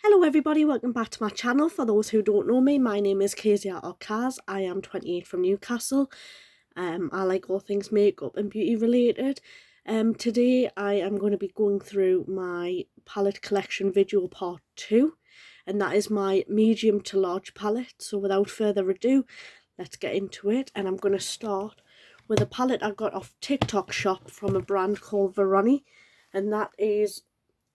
Hello everybody, welcome back to my channel. For those who don't know me, my name is Kezia or Kaz. I am 28 from Newcastle. I like all things makeup and beauty related. Today I am going to be going through my palette collection video part 2. And that is my medium to large palette. So without further ado, let's get into it. And I'm going to start with a palette I got off TikTok shop from a brand called Veroni. And that is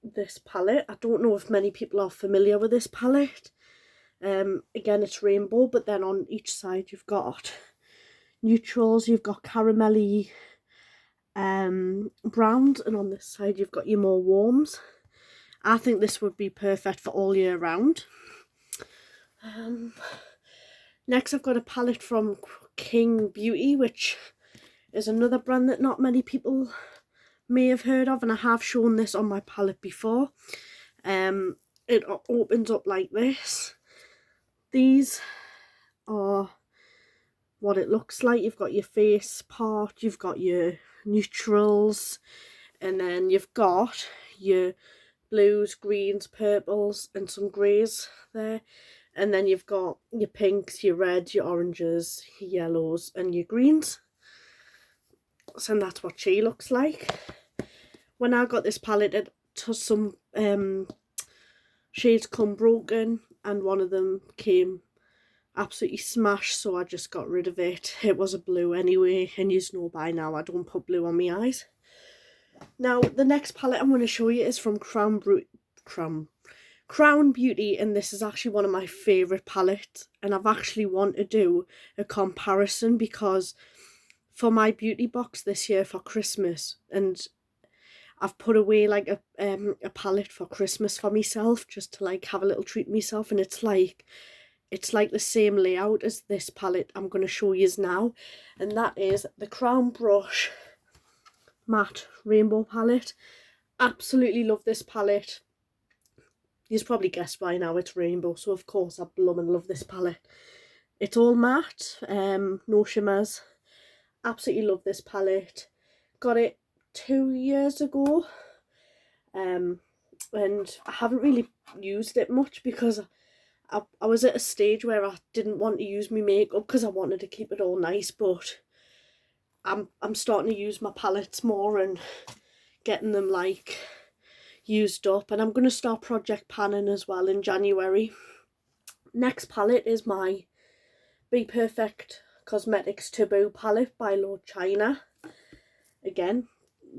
this palette. I don't know if many people are familiar with this palette. Again, it's rainbow, but then on each side you've got neutrals, you've got caramelly browns, and on this side you've got your more warms. I think this would be perfect for all year round. Next I've got a palette from King Beauty, which is another brand that not many people may have heard of, and I have shown this on my palette before. It opens up like this. These are what it looks like. You've got your face part, you've got your neutrals, and then you've got your blues, greens, purples, and some greys there. And then you've got your pinks, your reds, your oranges, your yellows, and your greens. So that's what she looks like. When I got this palette, it has some shades come broken, and one of them came absolutely smashed, so I just got rid of it. It was a blue anyway, and you know by now I don't put blue on my eyes. Now the next palette I'm going to show you is from Crown Beauty, and this is actually one of my favourite palettes, and I've actually wanted to do a comparison because for my beauty box this year for Christmas, and I've put away like a palette for Christmas for myself, just to like have a little treat myself, and it's like the same layout as this palette I'm going to show you now, and that is the Crown Brush Matte Rainbow Palette. Absolutely love this palette. You've probably guessed by now it's rainbow, so of course I blooming love this palette. It's all matte, no shimmers. Absolutely love this palette. Got it 2 years ago, and I haven't really used it much because I was at a stage where I didn't want to use my makeup because I wanted to keep it all nice, but I'm starting to use my palettes more and getting them like used up, and I'm going to start project panning as well in January. Next palette is my Be Perfect Cosmetics Taboo palette by Lord China. Again,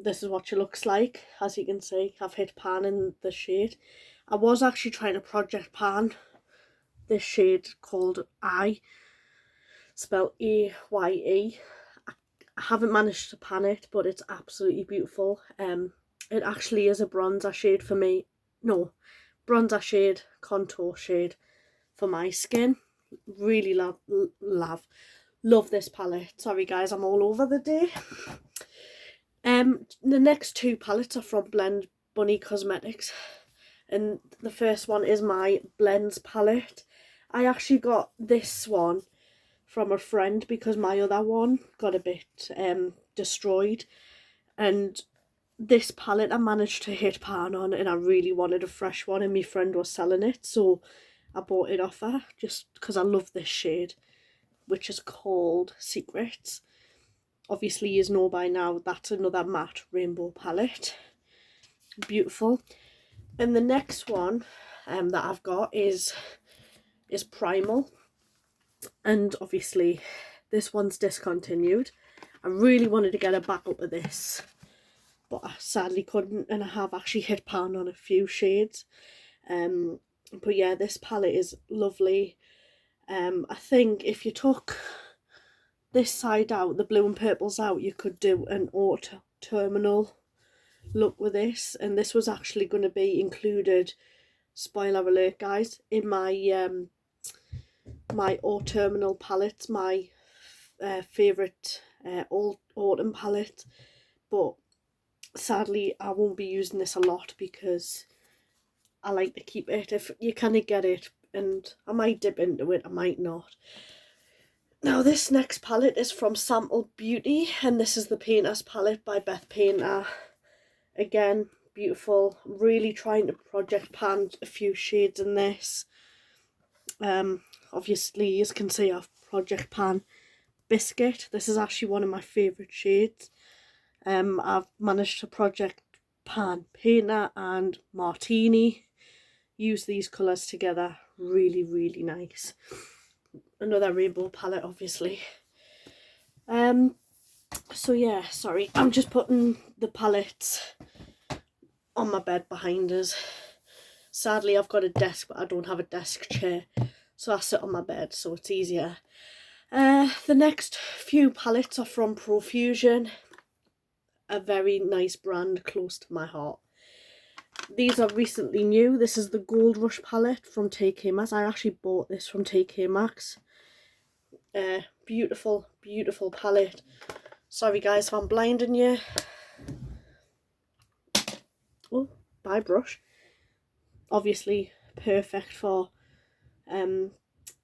this is what she looks like. As you can see, I've hit pan in the shade. I was actually trying to project pan this shade called spelled A-Y-E. I haven't managed to pan it, but it's absolutely beautiful. It actually is a bronzer shade for me. No, bronzer shade, contour shade for my skin. Really love this palette. Sorry guys, I'm all over the day. The next two palettes are from Blend Bunny Cosmetics, and the first one is my Blends palette. I actually got this one from a friend because my other one got a bit destroyed, and this palette I managed to hit pan on, and I really wanted a fresh one, and my friend was selling it, so I bought it off her just because I love this shade, which is called Secrets. Obviously you know by now that's another matte rainbow palette. Beautiful. And the next one that I've got is Primal, and obviously this one's discontinued. I really wanted to get a back up of this, but I sadly couldn't, and I have actually hit pan on a few shades. But yeah, this palette is lovely. I think if you took this side out, the blue and purples out, you could do an autumnal look with this, and this was actually going to be included, spoiler alert guys, in my my autumnal palette, my favourite autumn palette, but sadly I won't be using this a lot because I like to keep it if you kind of get it, and I might dip into it, I might not. Now this next palette is from Sample Beauty, and this is the Painter's palette by Beth Painter. Again, beautiful. I'm really trying to project pan a few shades in this. Obviously you can see I've project pan biscuit. This is actually one of my favourite shades. I've managed to project pan painter and martini. Use these colours together, really, really nice. Another rainbow palette, obviously. So yeah, sorry, I'm just putting the palettes on my bed behind us. Sadly, I've got a desk, but I don't have a desk chair, so I sit on my bed, so it's easier. The next few palettes are from Profusion, a very nice brand close to my heart. These are recently new. This is the Gold Rush palette from TK Maxx. I actually bought this from TK Maxx. Beautiful, beautiful palette. Sorry guys if I'm blinding you. Oh, by brush. Obviously perfect for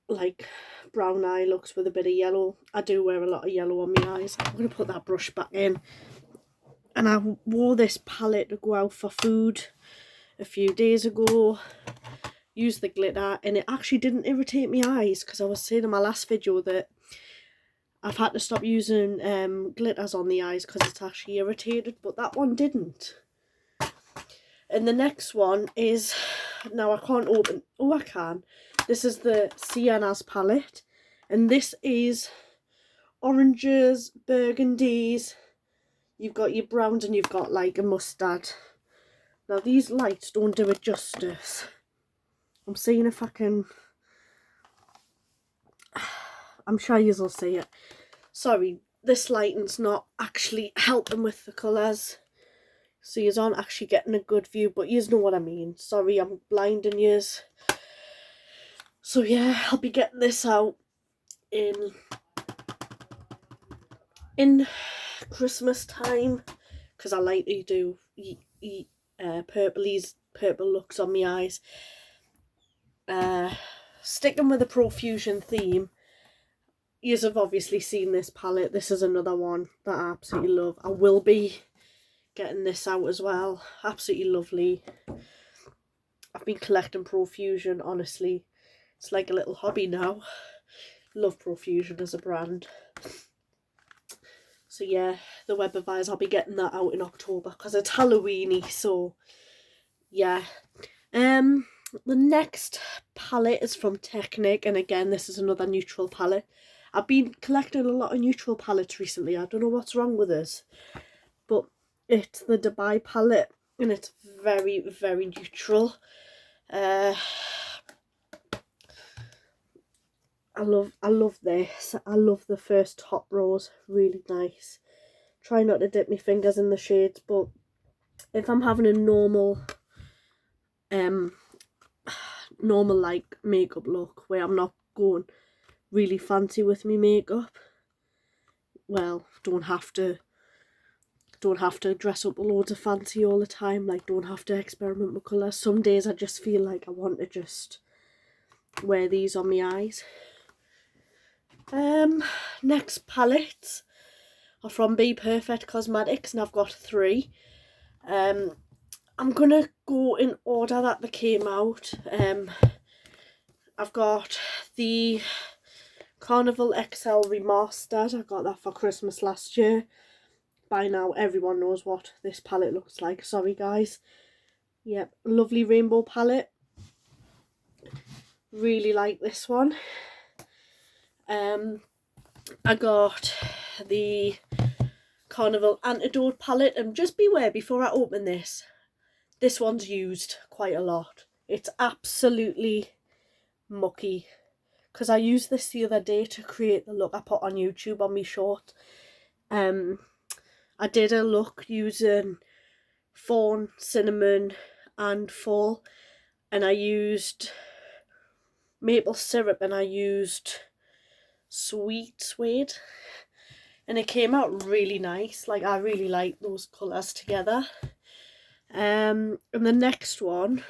like brown eye looks with a bit of yellow. I do wear a lot of yellow on my eyes. I'm going to put that brush back in. And I wore this palette to go out for food a few days ago. Used the glitter and it actually didn't irritate my eyes, because I was saying in my last video that I've had to stop using glitters on the eyes because it's actually irritated, but that one didn't. And the next one is, now I can't open, oh I can. This is the Sienna's palette, and this is oranges, burgundies, you've got your browns, and you've got like a mustard. Now these lights don't do it justice. I'm seeing if I can, I'm sure you'll see it. Sorry, this lighting's not actually helping with the colours, so you aren't actually getting a good view, but you know what I mean. Sorry, I'm blinding yous. So yeah, I'll be getting this out in Christmas time, because I like to do purple looks on my eyes. Sticking with the Profusion theme, you have obviously seen this palette. This is another one that I absolutely love. I will be getting this out as well. Absolutely lovely. I've been collecting Profusion, honestly. It's like a little hobby now. Love Profusion as a brand. So yeah, the Web of Eyes, I'll be getting that out in October because it's Halloweeny, so yeah. The next palette is from Technic, and again this is another neutral palette. I've been collecting a lot of neutral palettes recently. I don't know what's wrong with us, but it's the Dubai palette and it's very, very neutral. I love this. I love the first top rows, really nice. Try not to dip my fingers in the shades, but if I'm having a normal like makeup look where I'm not going really fancy with my makeup, well, don't have to dress up loads of fancy all the time, like don't have to experiment with colours. Some days I just feel like I want to just wear these on my eyes. Next palettes are from Be Perfect Cosmetics, and I've got 3. I'm gonna go in order that they came out. I've got the Carnival XL Remastered. I got that for Christmas last year. By now everyone knows what this palette looks like. Sorry guys. Yep, lovely rainbow palette. Really like this one. I got the Carnival Antidote palette, and just beware before I open this one's used quite a lot. It's absolutely mucky, because I used this the other day to create the look I put on YouTube on my short. I did a look using fawn, cinnamon and fall, and I used maple syrup and I used sweet suede, and it came out really nice. Like, I really like those colours together. And the next one,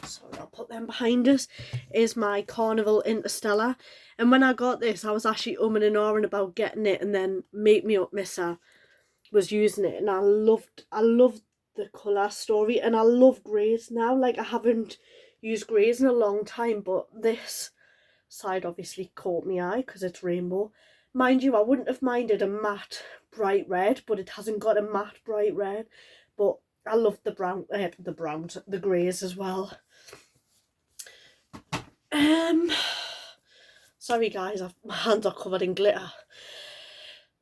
sorry, I'll put them behind us, is my Carnival Interstellar. And when I got this, I was actually umming and ahhing about getting it, and then Make Me Up Misser was using it, and I loved the colour story, and I love greys now. Like, I haven't used greys in a long time, but this side obviously caught my eye because it's rainbow. Mind you, I wouldn't have minded a matte bright red, but it hasn't got a matte bright red. But I love the the greys as well. Sorry guys, my hands are covered in glitter.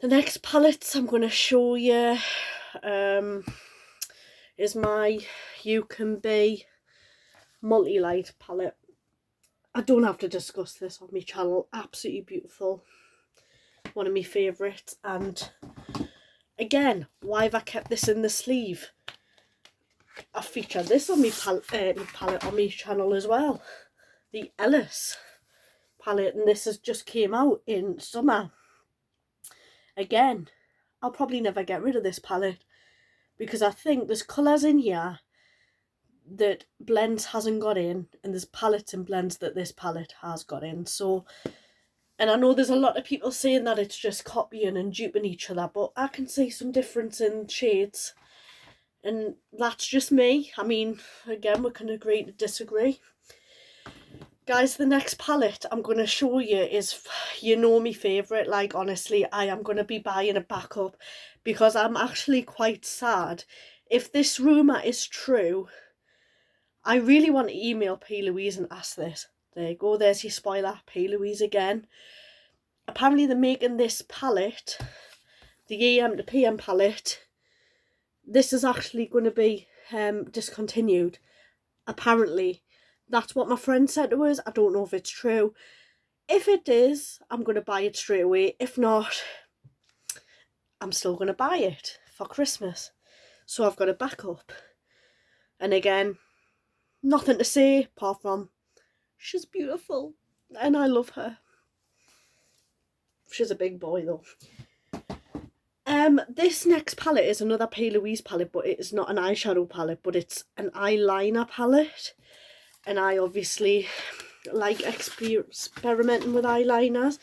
The next palettes I'm going to show you is my You Can Be multi-light palette. I don't have to discuss this on my channel. Absolutely beautiful. One of my favourites. And again, why have I kept this in the sleeve? I featured this on my palette on my channel as well. The Ellis palette, and this has just came out in summer. Again, I'll probably never get rid of this palette because I think there's colours in here that blends hasn't got in, and there's palettes and blends that this palette has got in. So, and I know there's a lot of people saying that it's just copying and duping each other, but I can see some difference in shades, and that's just me. I mean, again, we can agree to disagree. Guys, the next palette I'm going to show you is, you know, my favourite. Like, honestly, I am going to be buying a backup because I'm actually quite sad. If this rumour is true, I really want to email P. Louise and ask this. There you go, there's your spoiler, P. Louise again. Apparently they're making this palette, the AM to PM palette. This is actually going to be discontinued, apparently. That's what my friend said to us. I don't know if it's true. If it is, I'm going to buy it straight away. If not, I'm still going to buy it for Christmas. So I've got a backup. And again, nothing to say apart from she's beautiful and I love her. She's a big boy though. This next palette is another P. Louise palette, but it is not an eyeshadow palette, but it's an eyeliner palette. And I obviously like experimenting with eyeliners.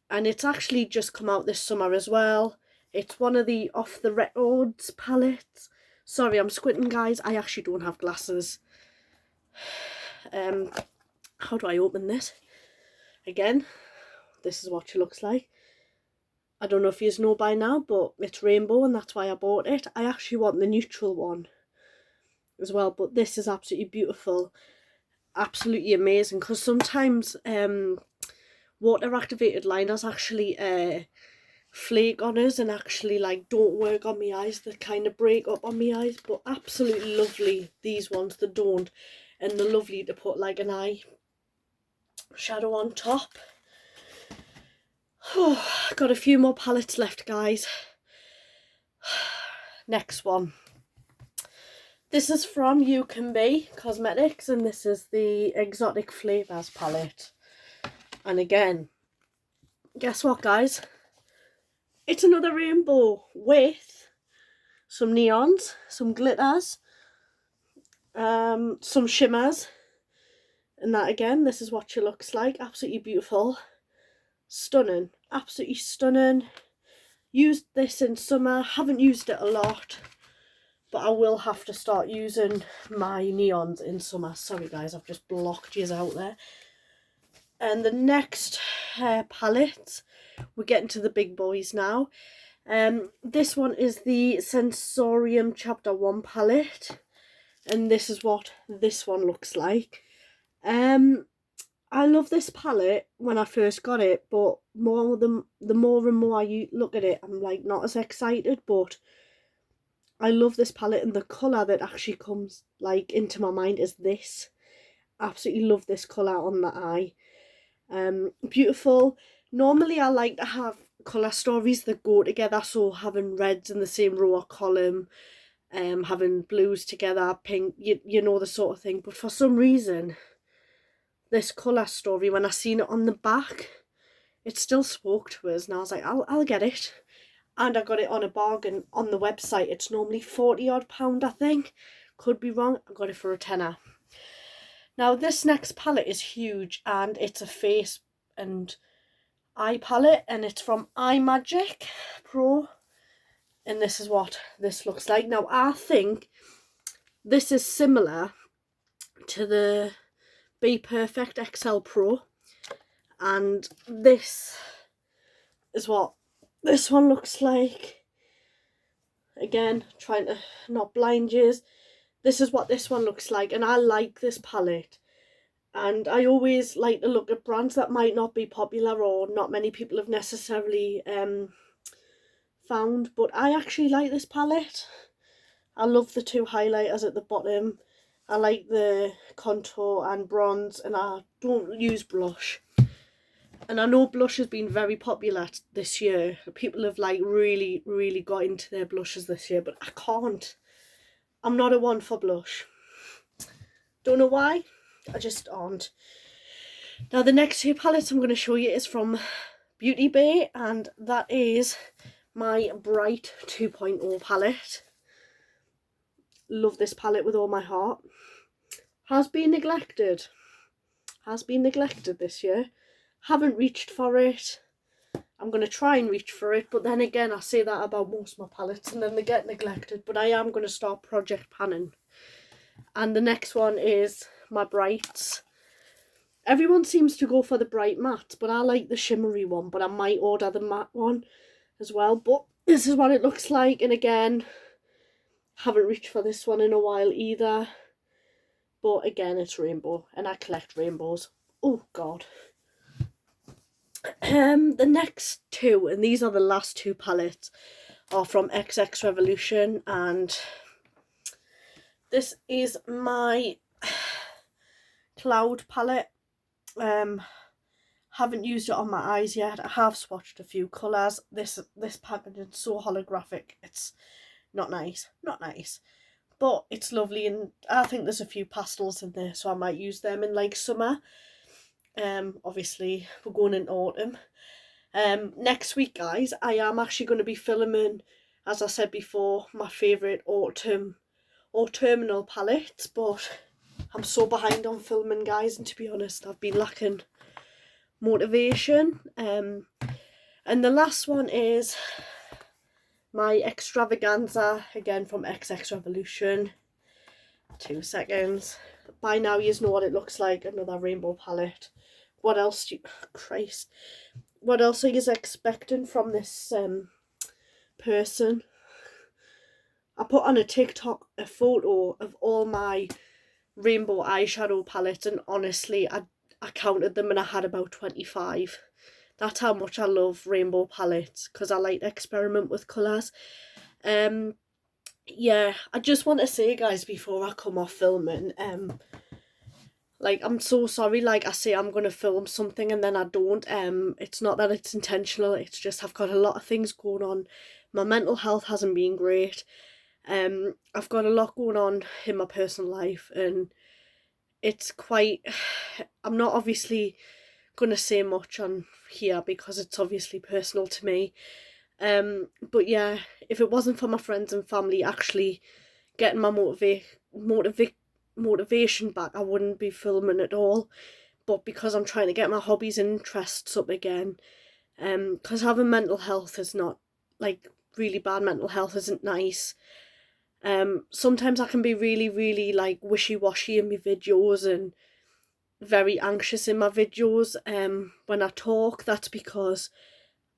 And it's actually just come out this summer as well. It's one of the Off the Records palettes. Sorry, I'm squinting, guys. I actually don't have glasses. How do I open this? Again, this is what she looks like. I don't know if you know by now, but it's rainbow and that's why I bought it. I actually want the neutral one as well, but this is absolutely beautiful. Absolutely amazing, because sometimes water activated liners actually flake on us and actually like don't work on my eyes. They kind of break up on my eyes, but absolutely lovely. These ones, they don't, and they're lovely to put like an eye shadow on top. Oh, got a few more palettes left, guys. Next one. This is from You Can Be Cosmetics, and this is the Exotic Flavours palette. And again, guess what, guys? It's another rainbow with some neons, some glitters, some shimmers. And that again, this is what she looks like. Absolutely beautiful. Stunning. Absolutely stunning. Used this in summer. Haven't used it a lot, but I will have to start using my neons in summer. Sorry guys, I've just blocked yous out there. And the next palette, we're getting to the big boys now. This one is the Sensorium Chapter 1 palette. And this is what this one looks like. I love this palette when I first got it, but the more and more I look at it, I'm like not as excited, but I love this palette, and the colour that actually comes like into my mind is this. Absolutely love this colour on the eye. Beautiful. Normally I like to have colour stories that go together, so having reds in the same row or column, having blues together, pink, you know, the sort of thing. But for some reason, this colour story, when I seen it on the back, it still spoke to us, and I was like, I'll get it. And I got it on a bargain on the website. It's normally £40 odd, I think. Could be wrong. I got it for a tenner. Now this next palette is huge, and it's a face and eye palette, and it's from Eye Magic Pro. And this is what this looks like. Now, I think this is similar to the Be Perfect XL Pro. And this is what this one looks like. Again, trying to not blind you. This is what this one looks like. And I like this palette. And I always like to look at brands that might not be popular or not many people have necessarily found. But I actually like this palette. I love the two highlighters at the bottom. I like the contour and bronze, and I don't use blush. And I know blush has been very popular this year. People have like really got into their blushes this year, but I can't. I'm not a one for blush. Don't know why, I just aren't. Now the next two palettes I'm going to show you is from Beauty Bay, and that is my Bright 2.0 palette. Love this palette with all my heart. Has been neglected this year. Haven't reached for it. I'm going to try and reach for it, but then again I say that about most of my palettes and then they get neglected. But I am going to start project panning. And the next one is my Brights. Everyone seems to go for the bright matte, but I like the shimmery one, but I might order the matte one as well. But this is what it looks like, and again, haven't reached for this one in a while either. But again, it's rainbow, and I collect rainbows. Oh God. The next two, and these are the last two palettes, are from XX Revolution, and this is my Cloud palette. Haven't used it on my eyes yet. I have swatched a few colours. This packaging is so holographic. It's not nice. But it's lovely, and I think there's a few pastels in there, so I might use them in like summer. Obviously we're going into autumn. Next week, guys, I am actually going to be filming, as I said before, my favourite autumnal palettes, but I'm so behind on filming, guys, and to be honest, I've been lacking motivation. And the last one is my Extravaganza, again from XX Revolution. 2 seconds. By now you know what it looks like, another rainbow palette. What else do you... Christ. What else are you expecting from this person? I put on a TikTok a photo of all my rainbow eyeshadow palettes, and honestly I counted them and I had about 25. That's how much I love rainbow palettes, because I like to experiment with colours. Yeah, I just want to say, guys, before I come off filming, like, I'm so sorry, like I say I'm going to film something and then I don't. It's not that it's intentional, it's just I've got a lot of things going on. My mental health hasn't been great. I've got a lot going on in my personal life, and it's quite... I'm not obviously going to say much on here because it's obviously personal to me. But yeah, if it wasn't for my friends and family actually getting my motivation back, I wouldn't be filming at all. But because I'm trying to get my hobbies and interests up again, because having mental health is not, like, really bad mental health isn't nice. Sometimes I can be really like wishy-washy in my videos and very anxious in my videos. When I talk, that's because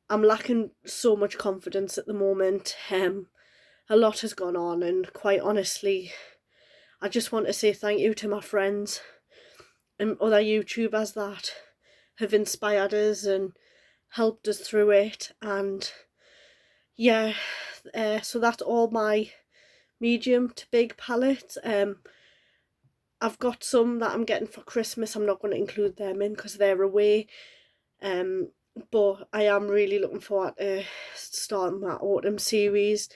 I'm lacking so much confidence at the moment. A lot has gone on, and quite honestly, I just want to say thank you to my friends and other YouTubers that have inspired us and helped us through it. And yeah, so that's all my medium to big palettes. I've got some that I'm getting for Christmas. I'm not going to include them in because they're away. But I am really looking forward to starting my autumn series.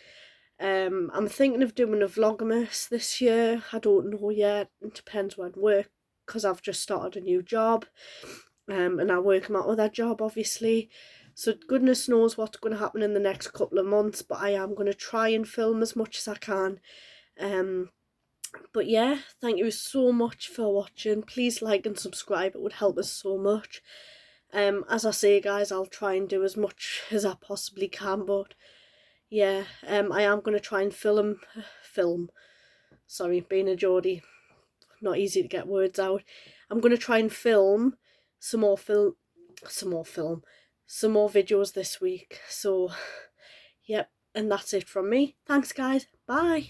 I'm thinking of doing a vlogmas this year. I don't know yet. It depends when work, because I've just started a new job. And I work my other job, obviously. So goodness knows what's going to happen in the next couple of months. But I am going to try and film as much as I can. But yeah, thank you so much for watching. Please like and subscribe. It would help us so much. As I say, guys, I'll try and do as much as I possibly can. But yeah, I am going to try and film, sorry, being a Geordie, not easy to get words out. I'm going to try and film some more some more videos this week. So, yep, and that's it from me. Thanks, guys. Bye.